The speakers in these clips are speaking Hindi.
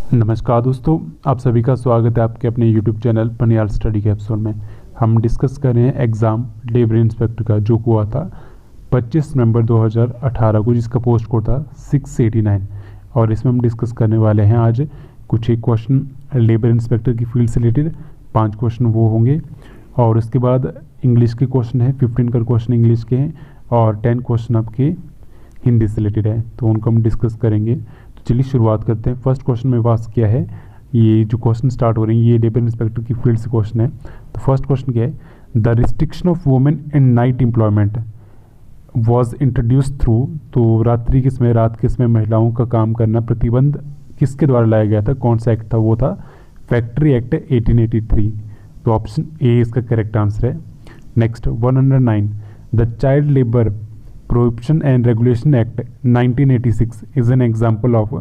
नमस्कार दोस्तों, आप सभी का स्वागत है आपके अपने YouTube चैनल पनियाल स्टडी कैप्सूल में। हम डिस्कस कर रहे हैं एग्ज़ाम लेबर इंस्पेक्टर का जो हुआ था 25 नवंबर 2018 को, जिसका पोस्ट कोड था 689। और इसमें हम डिस्कस करने वाले हैं आज कुछ एक क्वेश्चन लेबर इंस्पेक्टर की फील्ड से रिलेटेड, 5 क्वेश्चन वो होंगे। और उसके बाद इंग्लिश के क्वेश्चन हैं, 15 का क्वेश्चन इंग्लिश के हैं और 10 क्वेश्चन आपके हिंदी से रिलेटेड है, तो उनको हम डिस्कस करेंगे। चलिए शुरुआत करते हैं। फर्स्ट क्वेश्चन में पास किया है, ये जो क्वेश्चन स्टार्ट हो रही है ये लेबर इंस्पेक्टर की फील्ड से क्वेश्चन है। तो फर्स्ट क्वेश्चन क्या है, the restriction of women in night employment was introduce through. तो रात्रि के समय, रात के समय महिलाओं का काम करना प्रतिबंध किसके द्वारा लाया गया था, कौन सा एक्ट था, वो था फैक्ट्री एक्ट 1883। तो ऑप्शन ए इसका करेक्ट आंसर है। Next 109, the child labour prohibition and regulation act 1986 is an example of.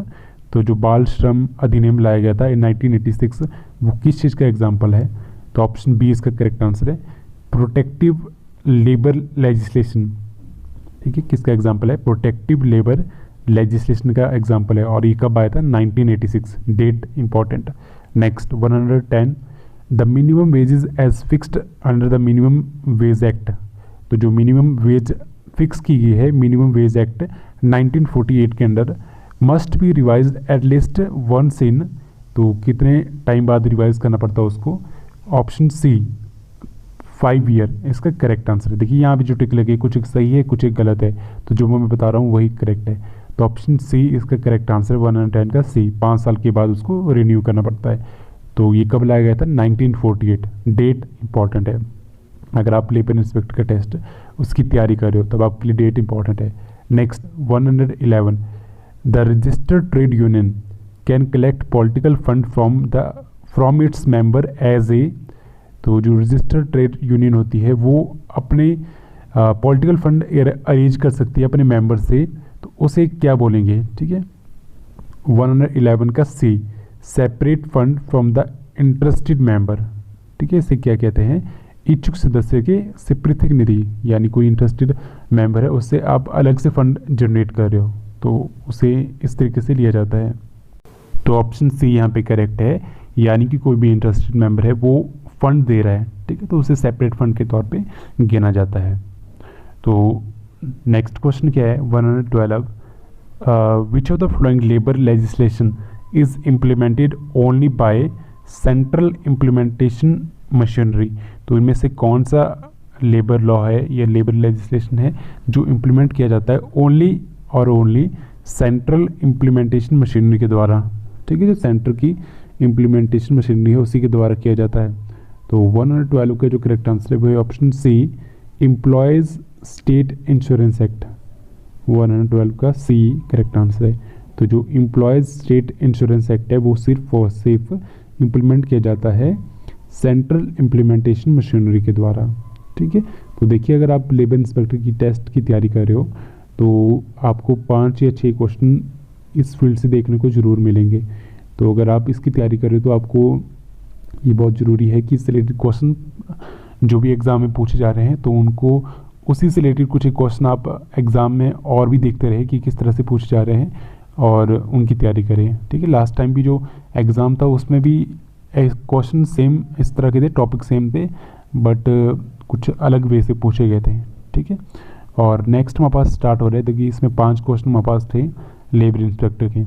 तो जो बाल श्रम अधिनियम लाया गया था इन 1986, वो किस चीज़ का एग्जाम्पल है। तो ऑप्शन बी इसका करेक्ट आंसर है, प्रोटेक्टिव लेबर लेजिस्लेशन। ठीक है, किसका एग्जाम्पल है, प्रोटेक्टिव लेबर लेजिस्लेशन का एग्जाम्पल है। और ये कब आया था, 1986, date important. Next 110, the minimum wages as fixed under the minimum wage act. तो जो मिनिमम वेज फिक्स की गई है मिनिमम वेज एक्ट 1948 के under, must be revise at least once in. तो कितने टाइम बाद रिवाइज करना पड़ता है उसको। ऑप्शन सी 5 ईयर इसका करेक्ट आंसर है। देखिए यहाँ पे जो टिक लगे, कुछ एक सही है कुछ एक गलत है, तो जो मैं बता रहा हूँ वही करेक्ट है। तो ऑप्शन सी इसका करेक्ट आंसर 110 का सी, 5 साल के बाद उसको रिन्यू करना पड़ता है। तो ये कब लाया गया था, 1948, डेट इंपॉर्टेंट है। अगर आप लेबर इंस्पेक्टर का टेस्ट उसकी तैयारी कर रहे हो तब आपके लिए डेट इंपॉर्टेंट है। Next 111, the registered trade union can collect political fund from its member as a. तो जो रजिस्टर्ड ट्रेड यूनियन होती है वो अपने पॉलिटिकल फंड अरेंज कर सकती है अपने मेंबर से, तो उसे क्या बोलेंगे। ठीक है, 111 का C, separate fund from the interested member. ठीक है, इसे क्या कहते हैं, इच्छुक सदस्य के से पृथक निधि, यानी कोई इंटरेस्टेड मेंबर है उससे आप अलग से फंड जनरेट कर रहे हो तो उसे इस तरीके से लिया जाता है। तो ऑप्शन सी यहाँ पे करेक्ट है, यानी कि कोई भी इंटरेस्टेड मेंबर है वो फंड दे रहा है, ठीक है, तो उसे सेपरेट फंड के तौर पे गिना जाता है। तो नेक्स्ट क्वेश्चन क्या है, 112, which of the following labour legislation is implemented only by central implementation machinery. तो इनमें से कौन सा लेबर लॉ है या लेबर लेजिस्लेशन है जो इम्प्लीमेंट किया जाता है ओनली और ओनली सेंट्रल इम्प्लीमेंटेशन मशीनरी के द्वारा। ठीक है, जो सेंटर की इम्प्लीमेंटेशन मशीनरी है उसी के द्वारा किया जाता है। तो 112 का जो करेक्ट आंसर है वो है option C, employees state insurance act. 112 का सी करेक्ट आंसर है। तो जो एम्प्लॉयज़ स्टेट इंश्योरेंस एक्ट है वो सिर्फ और सिर्फ इम्प्लीमेंट किया जाता है सेंट्रल इम्प्लीमेंटेशन मशीनरी के द्वारा। ठीक है, तो देखिए अगर आप लेबर इंस्पेक्टर की टेस्ट की तैयारी कर रहे हो तो आपको 5 या 6 क्वेश्चन इस फील्ड से देखने को ज़रूर मिलेंगे। तो अगर आप इसकी तैयारी कर रहे हो तो आपको ये बहुत ज़रूरी है कि इससे रिलेटेड क्वेश्चन जो भी एग्ज़ाम में पूछे जा रहे हैं तो उनको उसी से रिलेटेड कुछ एक क्वेश्चन आप एग्ज़ाम में और भी देखते रहे कि किस तरह से पूछे जा रहे हैं और उनकी तैयारी करें। ठीक है, लास्ट टाइम भी जो एग्ज़ाम था उसमें भी क्वेश्चन सेम इस तरह के थे, टॉपिक सेम थे, बट कुछ अलग वे से पूछे गए थे। ठीक है, और नेक्स्ट हमारे पास स्टार्ट हो रहे थे कि इसमें 5 क्वेश्चन हमारे पास थे लेबर इंस्पेक्टर के।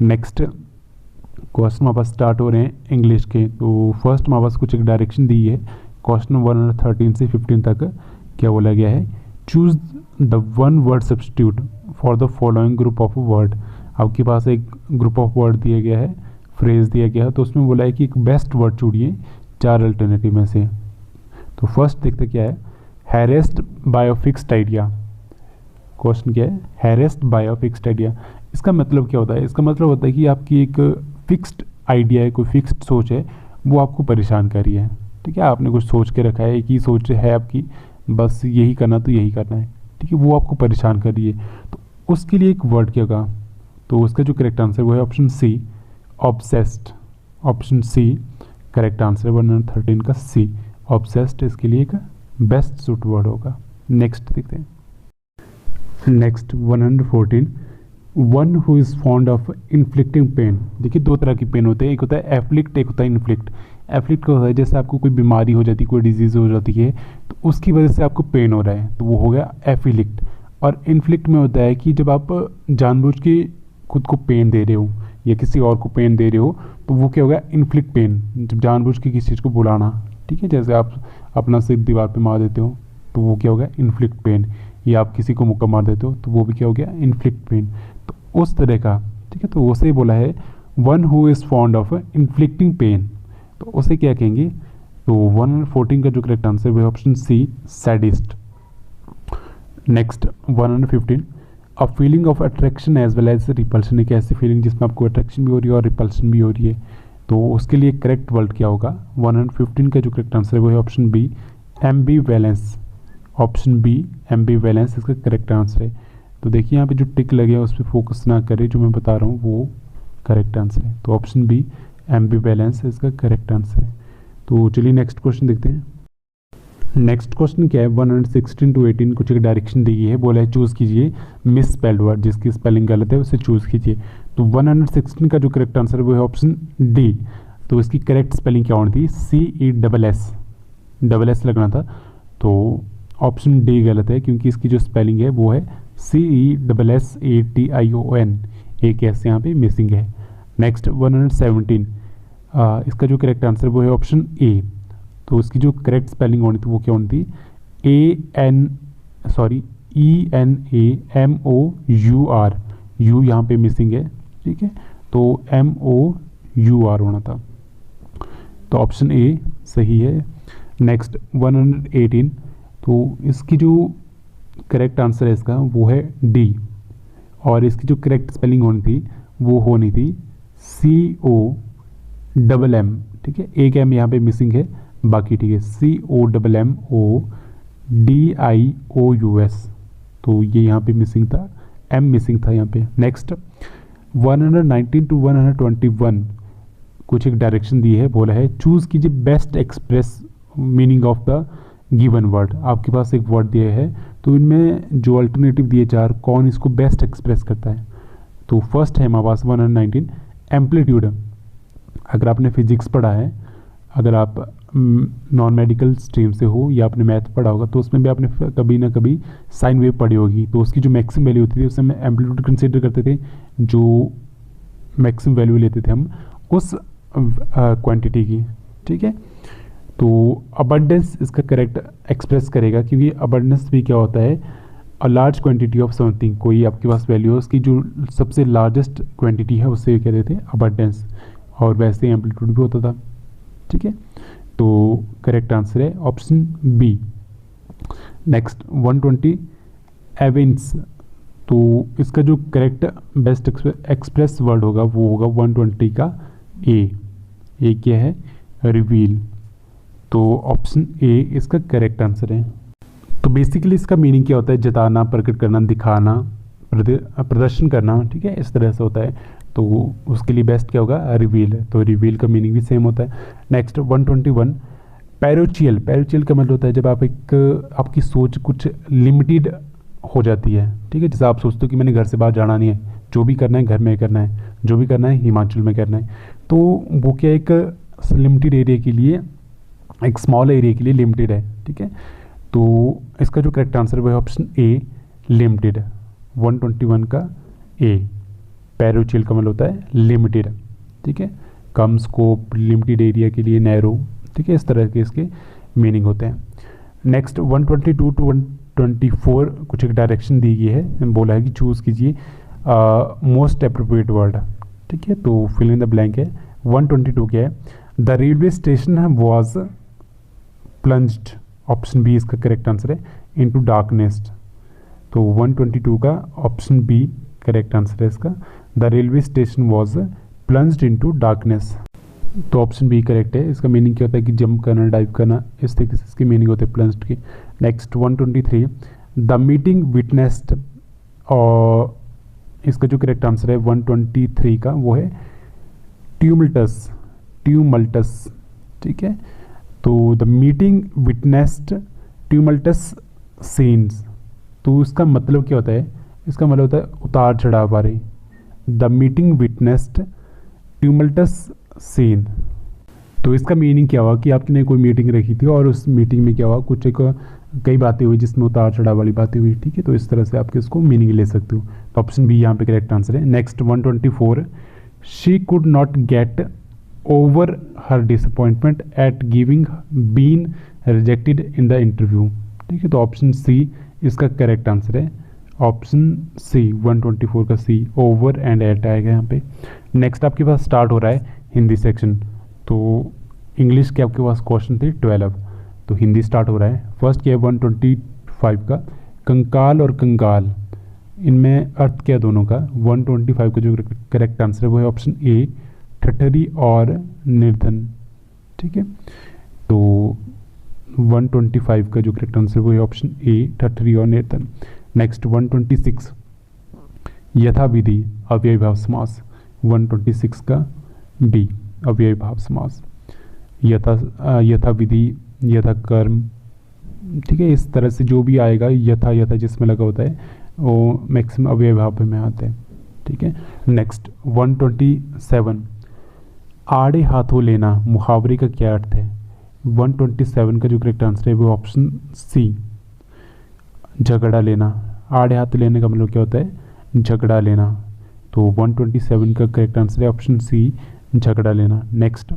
नेक्स्ट क्वेश्चन हमारे पास स्टार्ट हो रहे हैं इंग्लिश के। तो फर्स्ट हमारे पास कुछ एक डायरेक्शन दी है, क्वेश्चन 113 से 15 तक क्या बोला गया है, choose the one word substitute for the following group of word. आपके पास एक ग्रुप ऑफ वर्ड दिया गया है, फ्रेज दिया गया है, तो उसमें बोला है कि एक बेस्ट वर्ड चुनिए 4 अल्टरनेटिव में से। तो फर्स्ट देखते क्या है, harassed by a fixed idea. Question क्या है, harassed by a fixed idea. इसका मतलब क्या होता है, इसका मतलब होता है कि आपकी एक फिक्स्ड आइडिया है, कोई फिक्स्ड सोच है वो आपको परेशान कर रही है। ठीक है, आपने कुछ सोच के रखा है, एक ही सोच है आपकी, बस यही करना तो यही करना है। ठीक है, वो आपको परेशान कर रही है, तो उसके लिए एक वर्ड क्या होगा। तो उसका जो करेक्ट आंसर वो है option C, obsessed. Option C correct answer 113 का सी, ऑब्सेस्ड इसके लिए एक बेस्ट सूट वर्ड होगा। नेक्स्ट देखते हैं। Next 114, one who is fond of inflicting pain. देखिए दो तरह की पेन होते हैं, एक होता है एफ्लिक्ट, एक होता है इन्फ्लिक्ट। एफ्लिक्ट का होता है जैसे आपको कोई बीमारी हो जाती है, कोई डिजीज़ हो जाती है तो उसकी वजह से आपको पेन हो रहा है, तो वो हो गया एफिलिक्ट। और इन्फ्लिक्ट में होता है कि जब आप जानबूझ के खुद को पेन दे रहे हो या किसी और को पेन दे रहे हो तो वो क्या होगा, इन्फ्लिक्ट पेन, जब जानबूझ के किसी चीज़ को बुलाना, ठीक है, जैसे आप अपना सिर दीवार पे मार देते हो तो वो क्या हो गया, इन्फ्लिक्ट पेन। या आप किसी को मुक्का मार देते हो तो वो भी क्या हो गया, इन्फ्लिक्ट पेन। तो उस तरह का, ठीक है, तो उसे बोला है one who is fond of inflicting pain, तो उसे क्या कहेंगे। तो 114 का जो करेक्ट आंसर वो है option C, sadist. Next 115, a feeling of attraction as well as repulsion, एक ऐसी फीलिंग जिसमें आपको अट्रैक्शन भी हो रही है और रिपल्शन भी हो रही है, तो उसके लिए करेक्ट वर्ड क्या होगा। 115 का जो करेक्ट आंसर है वो है ऑप्शन बी, एम्बीवैलेंस। ऑप्शन बी, एम्बीवैलेंस इसका करेक्ट आंसर है। तो देखिए यहाँ पे जो टिक लगे हैं उस पर फोकस ना करें, जो मैं बता रहा हूँ वो करेक्ट आंसर है। तो ऑप्शन बी, एम्बीवैलेंस इसका करेक्ट आंसर है। तो चलिए नेक्स्ट क्वेश्चन देखते हैं। नेक्स्ट क्वेश्चन क्या है, 116 टू 18 कुछ एक डायरेक्शन दी है, बोला है चूज़ कीजिए मिस स्पेल्ड वर्ड, जिसकी स्पेलिंग गलत है उसे चूज़ कीजिए। तो 116 का जो करेक्ट आंसर है वो है ऑप्शन डी। तो इसकी करेक्ट स्पेलिंग क्या होनी थी, CESS, डबल एस लगना था, तो ऑप्शन डी गलत है क्योंकि इसकी जो स्पेलिंग है वो है CESSATION, एक एस यहाँ पे मिसिंग है। नेक्स्ट 117, इसका जो करेक्ट आंसर वो है ऑप्शन ए। तो इसकी जो करेक्ट स्पेलिंग होनी थी वो क्या होनी थी, ENAMOUR, यू यहाँ पे मिसिंग है, ठीक है, तो MOUR होना था, तो ऑप्शन ए सही है। नेक्स्ट 118, तो इसकी जो करेक्ट आंसर है इसका वो है डी, और इसकी जो करेक्ट स्पेलिंग होनी थी वो होनी थी COMM, ठीक है, एक एम यहाँ पे मिसिंग है, बाकी ठीक है, COMMODIOUS, तो ये यहाँ पे मिसिंग था, एम मिसिंग था यहाँ पे। नेक्स्ट 119 टू 121 कुछ एक डायरेक्शन दी है, बोला है चूज़ कीजिए best express meaning of the given word. आपके पास एक वर्ड दिया है तो इनमें जो अल्टरनेटिव दिए चार, कौन इसको बेस्ट एक्सप्रेस करता है। तो फर्स्ट है हमारे पास 119, एम्पलीट्यूड। अगर आपने फिजिक्स पढ़ा है, अगर आप नॉन मेडिकल स्ट्रीम से हो या आपने मैथ पढ़ा होगा तो उसमें भी आपने कभी ना कभी साइन वेव पढ़ी होगी, तो उसकी जो मैक्सिमम वैल्यू होती थी उससे हम एम्पलीट्यूड कंसीडर करते थे, जो मैक्सिमम वैल्यू लेते थे हम उस क्वांटिटी की, ठीक है। तो अबंडेंस इसका करेक्ट एक्सप्रेस करेगा, क्योंकि अबंडेंस भी क्या होता है, a large quantity of something, कोई आपके पास वैल्यू है उसकी जो सबसे लार्जेस्ट क्वांटिटी है उससे कहते थे अबंडेंस, और वैसे एम्पलीट्यूड भी होता था, ठीक है। तो करेक्ट आंसर है ऑप्शन बी। Next 120, evince. तो इसका जो करेक्ट बेस्ट एक्सप्रेस वर्ड होगा वो होगा 120 का ए क्या है, रिवील। तो ऑप्शन ए इसका करेक्ट आंसर है। तो बेसिकली इसका मीनिंग क्या होता है, जताना, प्रकट करना, दिखाना, प्रदर्शन करना, ठीक है, इस तरह से होता है। तो उसके लिए बेस्ट क्या होगा, रिवील है, तो रिवील का मीनिंग भी सेम होता है। नेक्स्ट 121, पैरोचियल। पैरोचियल का मतलब होता है जब आप आपकी सोच कुछ लिमिटेड हो जाती है, ठीक है, जैसे आप सोचते हो कि मैंने घर से बाहर जाना नहीं है, जो भी करना है घर में करना है, जो भी करना है हिमाचल में करना है, तो वो क्या एक लिमिटेड एरिया के लिए, एक स्मॉल एरिया के लिए लिमिटेड है, ठीक है। तो इसका जो करेक्ट आंसर है ऑप्शन ए, लिमिटेड। 121 का ए, पैरोचियल का मतलब होता है लिमिटेड, ठीक है, कम स्कोप, लिमिटेड एरिया के लिए नैरो, ठीक है, इस तरह के इसके मीनिंग होते हैं। नेक्स्ट 122 टू 124 कुछ एक डायरेक्शन दी गई है, बोला है कि चूज़ कीजिए मोस्ट अप्रोप्रिएट वर्ड, ठीक है, तो फिल इन द ब्लैंक है। 122 क्या है, the railway station was plunged, option B इसका करेक्ट आंसर है, इनटू डार्कनेस। तो 122 का ऑप्शन बी करेक्ट आंसर है इसका, the railway station was plunged into darkness. तो ऑप्शन बी करेक्ट है। इसका मीनिंग क्या होता है कि जंप करना, डाइव करना, इस तरीके से इसकी मीनिंग होते हैं प्लंज्ड की। नेक्स्ट 123, द मीटिंग विटनेस्ड, और इसका जो करेक्ट आंसर है 123 का वो है ट्यूमल्टस, ठीक है। तो द मीटिंग विटनेस्ड ट्यूमल्टस सीन्स, तो इसका मतलब क्या होता है, इसका मतलब होता है उतार चढ़ाव वाली, द मीटिंग विटनेस्ड ट्यूमल्टस सीन। तो इसका मीनिंग क्या हुआ कि आपने कोई मीटिंग रखी थी और उस मीटिंग में क्या हुआ, कुछ एक कई बातें हुई जिसमें उतार चढ़ाव वाली बातें हुई, ठीक है। तो इस तरह से आप इसको मीनिंग ले सकते हो। तो ऑप्शन बी यहाँ पे करेक्ट आंसर है। Next 124, she could not get over her disappointment at giving been rejected in the interview, ठीक है। तो ऑप्शन सी इसका करेक्ट आंसर है। ऑप्शन सी 124 का सी, ओवर एंड एट आएगा यहाँ पे। नेक्स्ट आपके पास स्टार्ट हो रहा है हिंदी सेक्शन। तो इंग्लिश के आपके पास क्वेश्चन थे 12, तो हिंदी स्टार्ट हो रहा है। फर्स्ट क्या है 125 का, कंकाल और कंगाल, इनमें अर्थ क्या दोनों का। 125 का जो करेक्ट आंसर है वो है ऑप्शन ए, ठठरी और निर्धन, ठीक है। तो 125 का जो करेक्ट आंसर वो है ऑप्शन ए, ठठरी और निर्धन। नेक्स्ट 126, यथाविधि अव्ययीभाव समास, 126 का बी, अव्ययीभाव समास। यथाविधि, यथा कर्म, ठीक है। इस तरह से जो भी आएगा यथा यथा जिसमें लगा होता है वो मैक्सिमम अव्ययीभाव में आता है, ठीक है। नेक्स्ट 127, आड़े हाथों लेना मुहावरे का क्या अर्थ है। 127 का जो करेक्ट आंसर है वो ऑप्शन सी, झगड़ा लेना। आड़े हाथ लेने का मतलब क्या होता है, झगड़ा लेना। तो 127 का करेक्ट आंसर है ऑप्शन सी, झगड़ा लेना। नेक्स्ट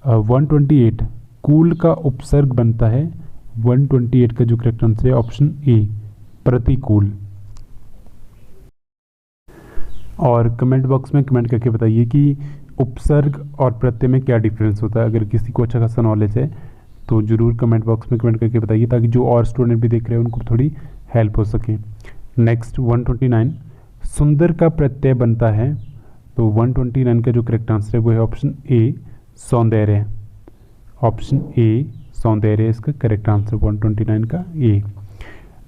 128, कूल का उपसर्ग बनता है। 128 का जो करेक्ट आंसर है ऑप्शन ए, प्रतिकूल। और कमेंट बॉक्स में कमेंट करके बताइए कि उपसर्ग और प्रत्यय में क्या डिफरेंस होता है। अगर किसी को अच्छा खासा नॉलेज है तो ज़रूर कमेंट बॉक्स में कमेंट करके बताइए, ताकि जो और स्टूडेंट भी देख रहे हैं उनको थोड़ी हेल्प हो सके। नेक्स्ट 129, सुंदर का प्रत्यय बनता है। तो 129 का जो करेक्ट आंसर है वो है ऑप्शन ए, सौंदर्य। ऑप्शन ए, सौंदर्य इसका करेक्ट आंसर 129 का ए।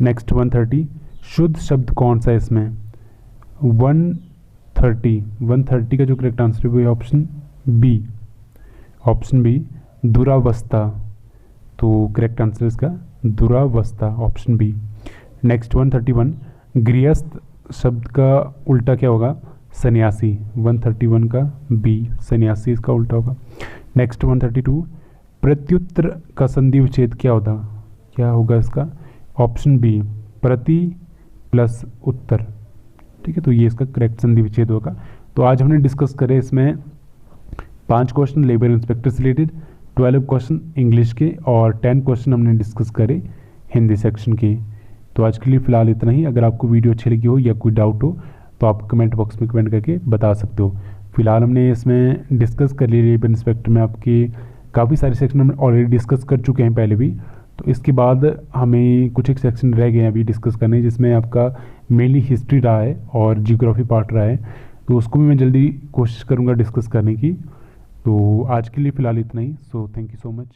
नेक्स्ट 130, शुद्ध शब्द कौन सा है इसमें। 130 का जो करेक्ट आंसर है वो है ऑप्शन बी, ऑप्शन बी, दुरावस्था। तो करेक्ट आंसर इसका दुरावस्था, ऑप्शन बी। नेक्स्ट 131, गृहस्थ शब्द का उल्टा क्या होगा, सन्यासी। 131 का बी, सन्यासी इसका उल्टा होगा। नेक्स्ट 132, प्रत्युत्तर का संधि विच्छेद क्या होगा इसका, ऑप्शन बी, प्रति प्लस उत्तर, ठीक है। तो ये इसका करेक्ट संधि विच्छेद होगा। तो आज हमने डिस्कस करे इसमें 5 क्वेश्चन लेबर इंस्पेक्टर से रिलेटेड, 12 क्वेश्चन इंग्लिश के और 10 क्वेश्चन हमने डिस्कस करे हिंदी सेक्शन के। तो आज के लिए फ़िलहाल इतना ही। अगर आपको वीडियो अच्छी लगी हो या कोई डाउट हो तो आप कमेंट बॉक्स में कमेंट करके बता सकते हो। फिलहाल हमने इसमें डिस्कस कर लिया लेबर इंस्पेक्टर में आपके काफ़ी सारे सेक्शन हमने ऑलरेडी डिस्कस कर चुके हैं पहले भी। तो इसके बाद हमें कुछ एक सेक्शन रह गए हैं अभी डिस्कस करने, जिसमें आपका मेनली हिस्ट्री रहा है और जियोग्राफी पार्ट रहा है। तो उसको भी मैं जल्दी कोशिश करूँगा डिस्कस करने की। तो आज के लिए फ़िलहाल इतना ही। So thank you so much.